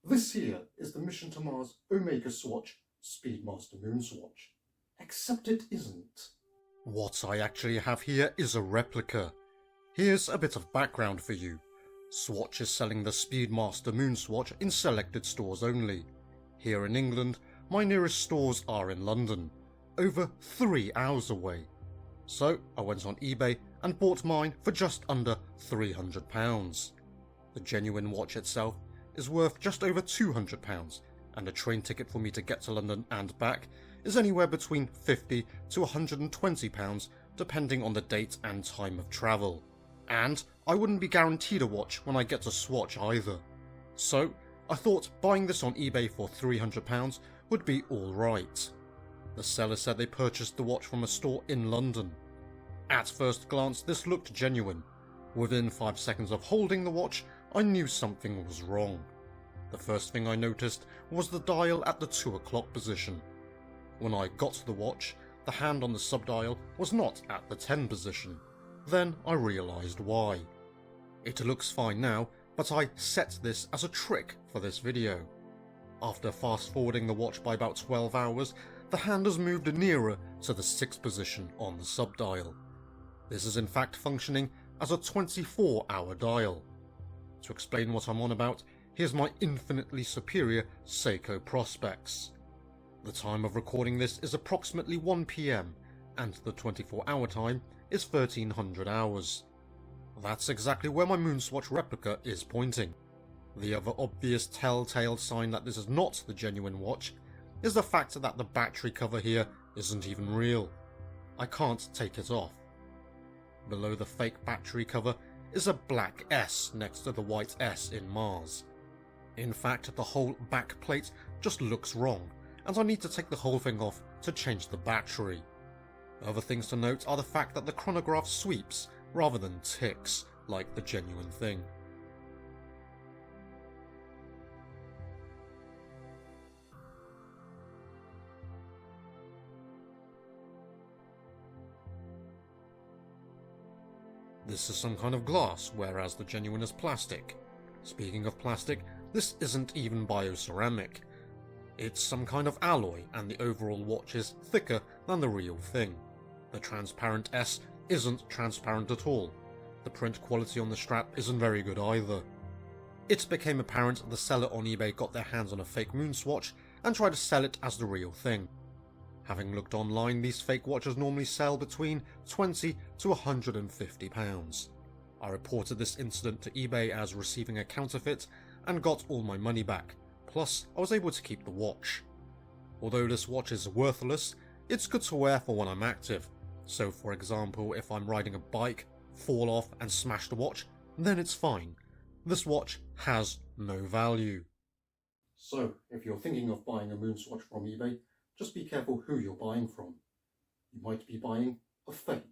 This here is the Mission to Mars Omega Swatch Speedmaster Moonswatch. Except it isn't. What I actually have here is a replica. Here's a bit of background for you. Swatch is selling the Speedmaster Moonswatch in selected stores only. Here in England, my nearest stores are in London, over 3 hours away. So I went on eBay and bought mine for just under £300. The genuine watch itself is worth just over £200, and a train ticket for me to get to London and back is anywhere between £50 to £120 depending on the date and time of travel. And I wouldn't be guaranteed a watch when I get to Swatch either. So I thought buying this on eBay for £300 would be alright. The seller said they purchased the watch from a store in London. At first glance this looked genuine. Within 5 seconds of holding the watch, I knew something was wrong. The first thing I noticed was the dial at the 2 o'clock position. When I got to the watch, the hand on the subdial was not at the 10 position. Then I realised why. It looks fine now, but I set this as a trick for this video. After fast forwarding the watch by about 12 hours, the hand has moved nearer to the 6th position on the subdial. This is in fact functioning as a 24-hour dial. To explain what I'm on about, here's my infinitely superior Seiko Prospex. The time of recording this is approximately 1 PM, and the 24-hour time is 1300 hours. That's exactly where my Moonswatch replica is pointing. The other obvious telltale sign that this is not the genuine watch is the fact that the battery cover here isn't even real. I can't take it off. Below the fake battery cover is a black S next to the white S in Mars. In fact, the whole back plate just looks wrong, and I need to take the whole thing off to change the battery. Other things to note are the fact that the chronograph sweeps rather than ticks like the genuine thing. This is some kind of glass, whereas the genuine is plastic. Speaking of plastic, this isn't even bioceramic. It's some kind of alloy, and the overall watch is thicker than the real thing. The transparent S isn't transparent at all. The print quality on the strap isn't very good either. It became apparent the seller on eBay got their hands on a fake Moonswatch and tried to sell it as the real thing. Having looked online, these fake watches normally sell between £20 to £150. I reported this incident to eBay as receiving a counterfeit and got all my money back, plus I was able to keep the watch. Although this watch is worthless, it's good to wear for when I'm active. So for example, if I'm riding a bike, fall off and smash the watch, then it's fine. This watch has no value. So if you're thinking of buying a Moonswatch from eBay, just be careful who you're buying from. You might be buying a fake.